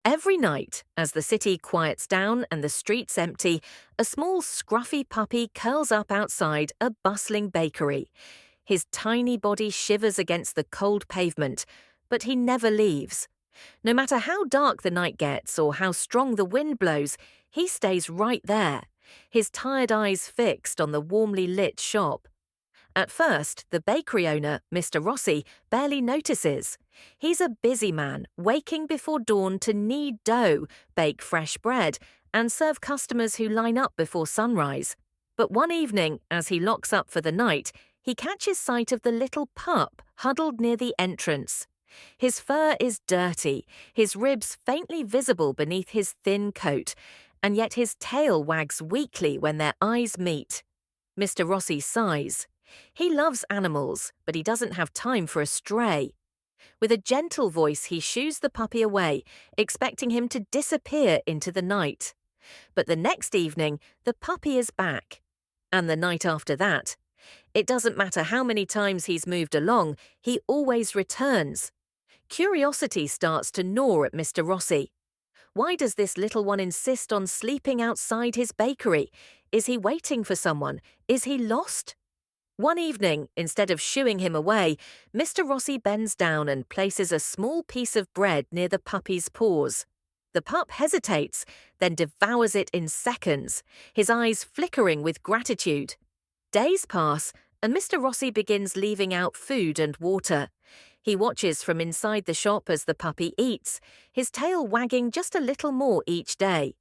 Every night, as the city quiets down and the streets empty, a small scruffy puppy curls up outside a bustling bakery. His tiny body shivers against the cold pavement, but he never leaves. No matter how dark the night gets or how strong the wind blows, he stays right there, his tired eyes fixed on the warmly lit shop. At first, the bakery owner, Mr. Rossi, barely notices. He's a busy man, waking before dawn to knead dough, bake fresh bread, and serve customers who line up before sunrise. But one evening, as he locks up for the night, he catches sight of the little pup huddled near the entrance. His fur is dirty, his ribs faintly visible beneath his thin coat, and yet his tail wags weakly when their eyes meet. Mr. Rossi sighs. He loves animals, but he doesn't have time for a stray. With a gentle voice, he shoos the puppy away, expecting him to disappear into the night. But the next evening, the puppy is back. And the night after that. It doesn't matter how many times he's moved along, he always returns. Curiosity starts to gnaw at Mr. Rossi. Why does this little one insist on sleeping outside his bakery? Is he waiting for someone? Is he lost? One evening, instead of shooing him away, Mr. Rossi bends down and places a small piece of bread near the puppy's paws. The pup hesitates, then devours it in seconds, his eyes flickering with gratitude. Days pass, and Mr. Rossi begins leaving out food and water. He watches from inside the shop as the puppy eats, his tail wagging just a little more each day.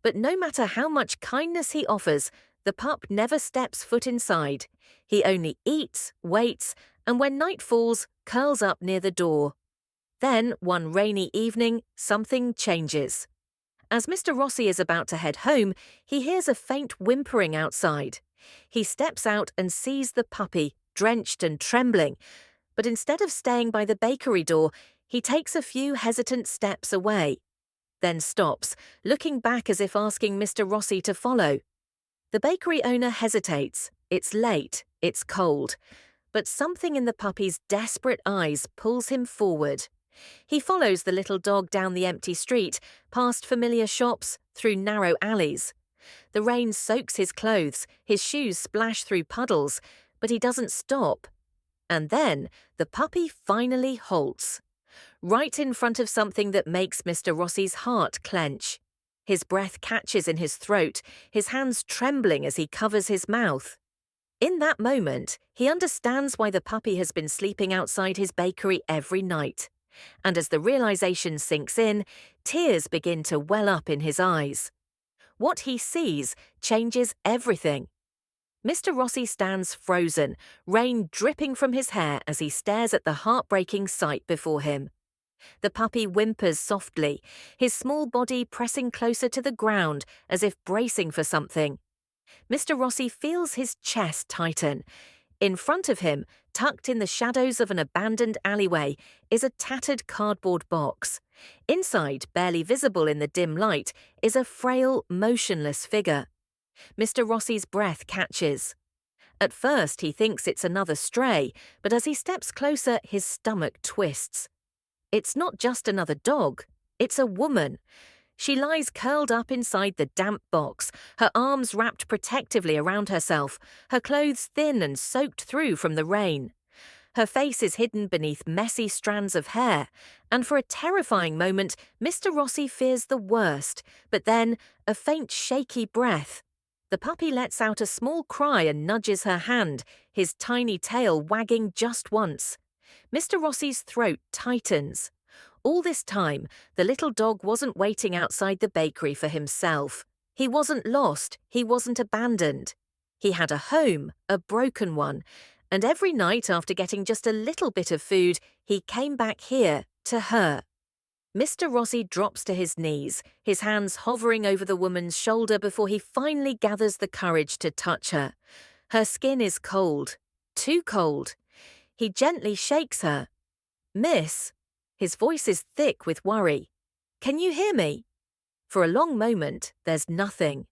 But no matter how much kindness he offers, the pup never steps foot inside. He only eats, waits, and when night falls, curls up near the door. Then, one rainy evening, something changes. As Mr. Rossi is about to head home, he hears a faint whimpering outside. He steps out and sees the puppy, drenched and trembling, but instead of staying by the bakery door, he takes a few hesitant steps away. Then stops, looking back as if asking Mr. Rossi to follow. The bakery owner hesitates. It's late, it's cold, but something in the puppy's desperate eyes pulls him forward. He follows the little dog down the empty street, past familiar shops, through narrow alleys. The rain soaks his clothes, his shoes splash through puddles, but he doesn't stop. And then the puppy finally halts, right in front of something that makes Mr. Rossi's heart clench. His breath catches in his throat, his hands trembling as he covers his mouth. In that moment, he understands why the puppy has been sleeping outside his bakery every night. And as the realization sinks in, tears begin to well up in his eyes. What he sees changes everything. Mr. Rossi stands frozen, rain dripping from his hair as he stares at the heartbreaking sight before him. The puppy whimpers softly, his small body pressing closer to the ground as if bracing for something. Mr. Rossi feels his chest tighten. In front of him, tucked in the shadows of an abandoned alleyway, is a tattered cardboard box. Inside, barely visible in the dim light, is a frail, motionless figure. Mr. Rossi's breath catches. At first, he thinks it's another stray, but as he steps closer, his stomach twists. It's not just another dog, it's a woman. She lies curled up inside the damp box, her arms wrapped protectively around herself, her clothes thin and soaked through from the rain. Her face is hidden beneath messy strands of hair, and for a terrifying moment, Mr. Rossi fears the worst, but then a faint shaky breath. The puppy lets out a small cry and nudges her hand, his tiny tail wagging just once. Mr. Rossi's throat tightens. All this time, the little dog wasn't waiting outside the bakery for himself. He wasn't lost, he wasn't abandoned. He had a home, a broken one, and every night after getting just a little bit of food, he came back here, to her. Mr. Rossi drops to his knees, his hands hovering over the woman's shoulder before he finally gathers the courage to touch her. Her skin is cold, too cold. He gently shakes her. "Miss," his voice is thick with worry. "Can you hear me?" For a long moment, there's nothing.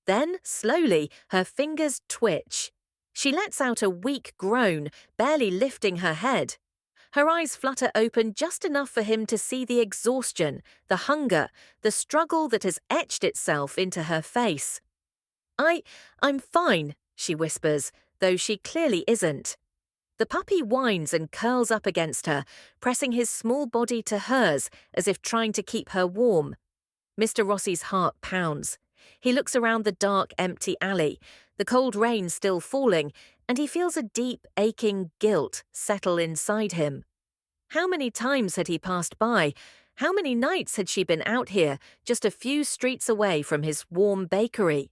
Then, slowly, her fingers twitch. She lets out a weak groan, barely lifting her head. Her eyes flutter open just enough for him to see the exhaustion, the hunger, the struggle that has etched itself into her face. I'm fine, she whispers, though she clearly isn't. The puppy whines and curls up against her, pressing his small body to hers as if trying to keep her warm. Mr. Rossi's heart pounds. He looks around the dark, empty alley, the cold rain still falling, and he feels a deep, aching guilt settle inside him. How many times had he passed by? How many nights had she been out here, just a few streets away from his warm bakery?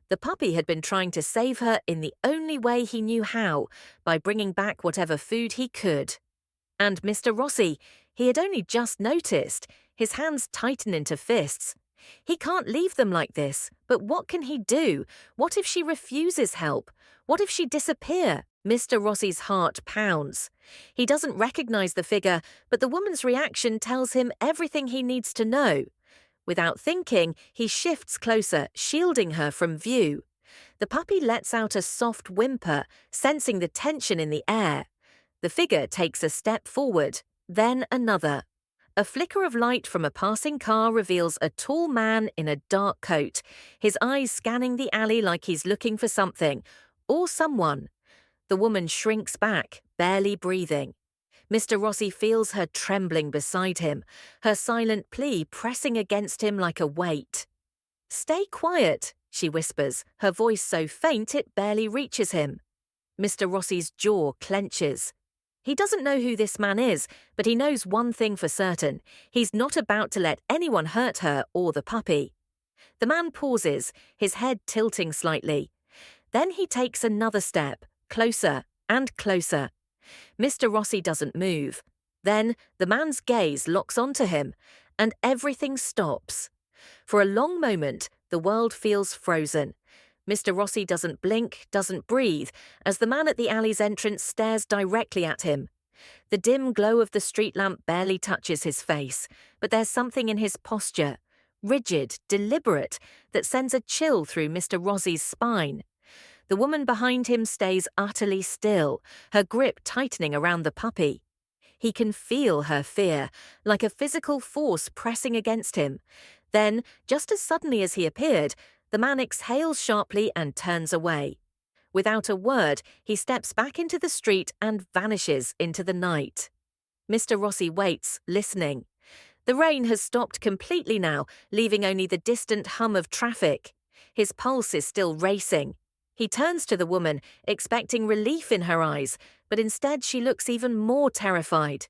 The puppy had been trying to save her in the only way he knew how, by bringing back whatever food he could. And Mr. Rossi, he had only just noticed, his hands tighten into fists. He can't leave them like this, but what can he do? What if she refuses help? What if she disappear? Mr. Rossi's heart pounds. He doesn't recognize the figure, but the woman's reaction tells him everything he needs to know. Without thinking, he shifts closer, shielding her from view. The puppy lets out a soft whimper, sensing the tension in the air. The figure takes a step forward, then another. A flicker of light from a passing car reveals a tall man in a dark coat, his eyes scanning the alley like he's looking for something, or someone. The woman shrinks back, barely breathing. Mr. Rossi feels her trembling beside him, her silent plea pressing against him like a weight. "Stay quiet," she whispers, her voice so faint it barely reaches him. Mr. Rossi's jaw clenches. He doesn't know who this man is, but he knows one thing for certain. He's not about to let anyone hurt her or the puppy. The man pauses, his head tilting slightly. Then he takes another step, closer and closer. Mr. Rossi doesn't move. Then the man's gaze locks onto him, and everything stops. For a long moment, the world feels frozen. Mr. Rossi doesn't blink, doesn't breathe, as the man at the alley's entrance stares directly at him. The dim glow of the street lamp barely touches his face, but there's something in his posture, rigid, deliberate, that sends a chill through Mr. Rossi's spine. The woman behind him stays utterly still, her grip tightening around the puppy. He can feel her fear, like a physical force pressing against him. Then, just as suddenly as he appeared, the man exhales sharply and turns away. Without a word, he steps back into the street and vanishes into the night. Mr. Rossi waits, listening. The rain has stopped completely now, leaving only the distant hum of traffic. His pulse is still racing. He turns to the woman, expecting relief in her eyes, but instead she looks even more terrified.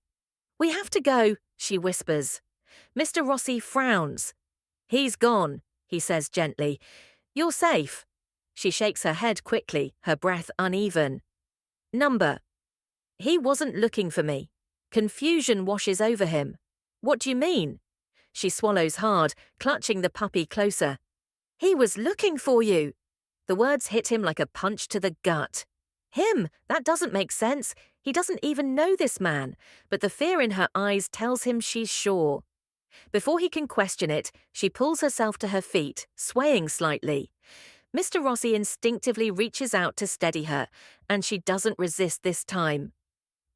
"We have to go," she whispers. Mr. Rossi frowns. "He's gone," he says gently. "You're safe." She shakes her head quickly, her breath uneven. "Number." "He wasn't looking for me." Confusion washes over him. "What do you mean?" She swallows hard, clutching the puppy closer. "He was looking for you." The words hit him like a punch to the gut. Him? That doesn't make sense. He doesn't even know this man, but the fear in her eyes tells him she's sure. Before he can question it, she pulls herself to her feet, swaying slightly. Mr. Rossi instinctively reaches out to steady her, and she doesn't resist this time.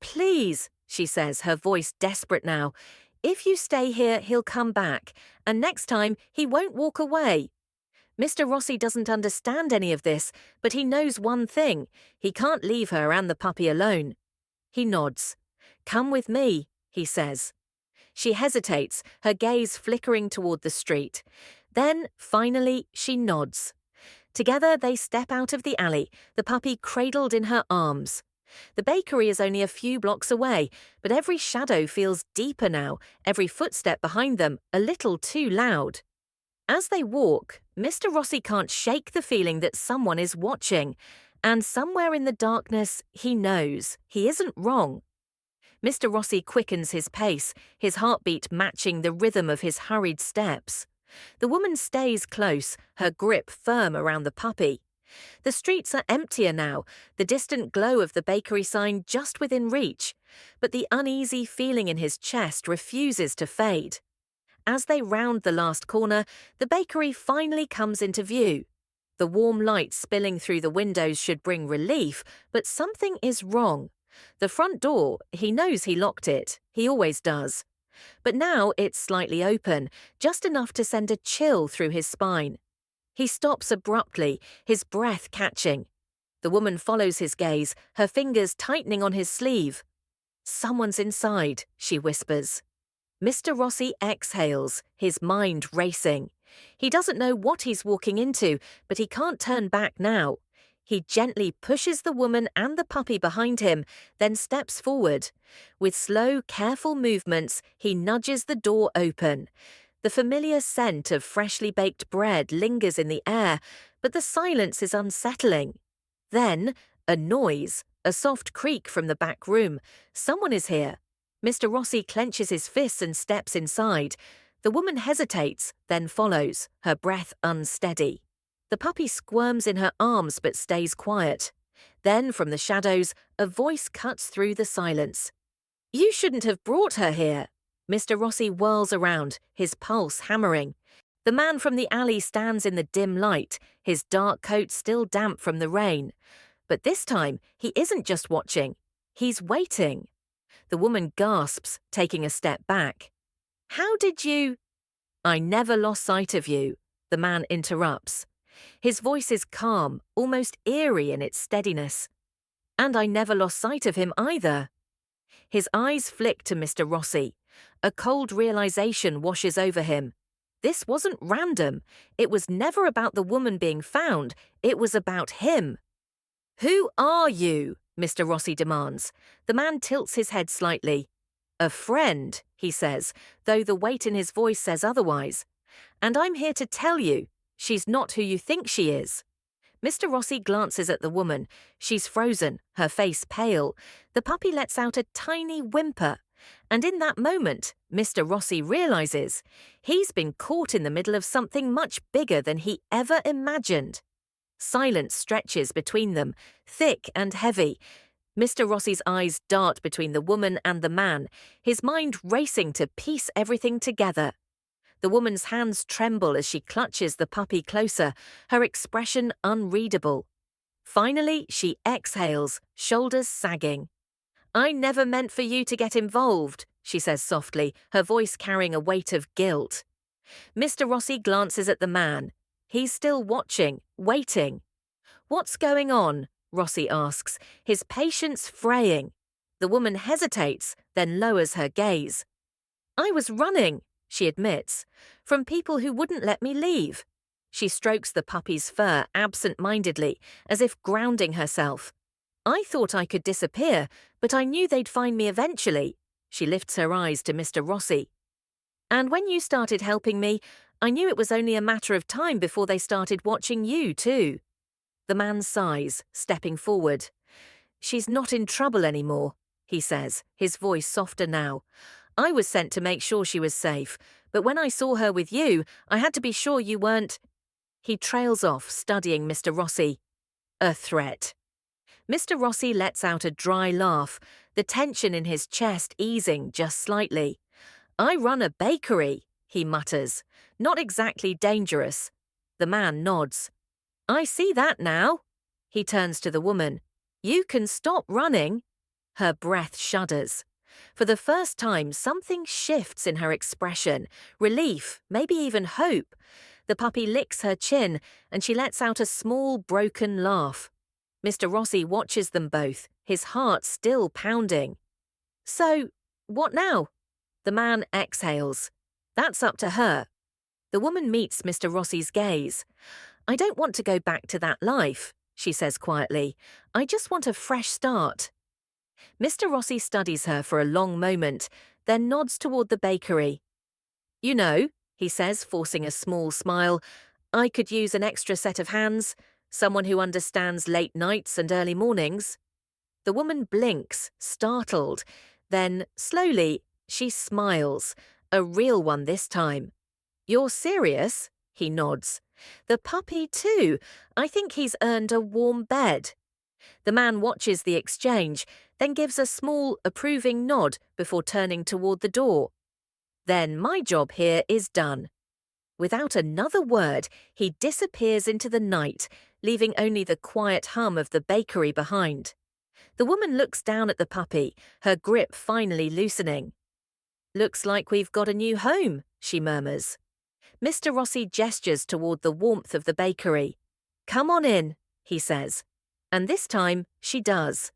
"Please," she says, her voice desperate now. "If you stay here, he'll come back, and next time he won't walk away." Mr. Rossi doesn't understand any of this, but he knows one thing. He can't leave her and the puppy alone. He nods. "Come with me," he says. She hesitates, her gaze flickering toward the street. Then, finally, she nods. Together, they step out of the alley, the puppy cradled in her arms. The bakery is only a few blocks away, but every shadow feels deeper now, every footstep behind them a little too loud. As they walk, Mr. Rossi can't shake the feeling that someone is watching, and somewhere in the darkness, he knows he isn't wrong. Mr. Rossi quickens his pace, his heartbeat matching the rhythm of his hurried steps. The woman stays close, her grip firm around the puppy. The streets are emptier now, the distant glow of the bakery sign just within reach, but the uneasy feeling in his chest refuses to fade. As they round the last corner, the bakery finally comes into view. The warm light spilling through the windows should bring relief, but something is wrong. The front door, he knows he locked it. He always does. But now it's slightly open, just enough to send a chill through his spine. He stops abruptly, his breath catching. The woman follows his gaze, her fingers tightening on his sleeve. "Someone's inside," she whispers. Mr. Rossi exhales, his mind racing. He doesn't know what he's walking into, but he can't turn back now. He gently pushes the woman and the puppy behind him, then steps forward. With slow, careful movements, he nudges the door open. The familiar scent of freshly baked bread lingers in the air, but the silence is unsettling. Then, a noise, a soft creak from the back room. Someone is here. Mr. Rossi clenches his fists and steps inside. The woman hesitates, then follows, her breath unsteady. The puppy squirms in her arms but stays quiet. Then, from the shadows, a voice cuts through the silence. "You shouldn't have brought her here." Mr. Rossi whirls around, his pulse hammering. The man from the alley stands in the dim light, his dark coat still damp from the rain. But this time, he isn't just watching. He's waiting. The woman gasps, taking a step back. "How did you—" "I never lost sight of you," the man interrupts. His voice is calm, almost eerie in its steadiness. "And I never lost sight of him either." His eyes flick to Mr. Rossi. A cold realization washes over him. This wasn't random. It was never about the woman being found. It was about him. "Who are you?" Mr. Rossi demands. The man tilts his head slightly. "A friend," he says, though the weight in his voice says otherwise. "And I'm here to tell you, she's not who you think she is." Mr. Rossi glances at the woman. She's frozen, her face pale. The puppy lets out a tiny whimper. And in that moment, Mr. Rossi realizes he's been caught in the middle of something much bigger than he ever imagined. Silence stretches between them, thick and heavy. Mr. Rossi's eyes dart between the woman and the man, his mind racing to piece everything together. The woman's hands tremble as she clutches the puppy closer, her expression unreadable. Finally, she exhales, shoulders sagging. "I never meant for you to get involved," she says softly, her voice carrying a weight of guilt. Mr. Rossi glances at the man. He's still watching, waiting. "What's going on?" Rossi asks, his patience fraying. The woman hesitates, then lowers her gaze. "I was running," she admits, "from people who wouldn't let me leave." She strokes the puppy's fur absent-mindedly, as if grounding herself. "I thought I could disappear, but I knew they'd find me eventually." She lifts her eyes to Mr. Rossi. "And when you started helping me, I knew it was only a matter of time before they started watching you, too." The man sighs, stepping forward. "She's not in trouble anymore," he says, his voice softer now. "I was sent to make sure she was safe, but when I saw her with you, I had to be sure you weren't—" He trails off, studying Mr. Rossi. "A threat." Mr. Rossi lets out a dry laugh, the tension in his chest easing just slightly. "I run a bakery," he mutters. "Not exactly dangerous." The man nods. "I see that now." He turns to the woman. "You can stop running." Her breath shudders. For the first time, something shifts in her expression. Relief, maybe even hope. The puppy licks her chin, and she lets out a small, broken laugh. Mr. Rossi watches them both, his heart still pounding. "So, what now?" The man exhales. "That's up to her." The woman meets Mr. Rossi's gaze. "I don't want to go back to that life," she says quietly. "I just want a fresh start." Mr. Rossi studies her for a long moment, then nods toward the bakery. "You know," he says, forcing a small smile, "I could use an extra set of hands, someone who understands late nights and early mornings." The woman blinks, startled. Then, slowly, she smiles, a real one this time. "You're serious?" He nods. "The puppy, too. I think he's earned a warm bed." The man watches the exchange, then gives a small, approving nod before turning toward the door. "Then my job here is done." Without another word, he disappears into the night, leaving only the quiet hum of the bakery behind. The woman looks down at the puppy, her grip finally loosening. "Looks like we've got a new home," she murmurs. Mr. Rossi gestures toward the warmth of the bakery. "Come on in," he says. And this time, she does.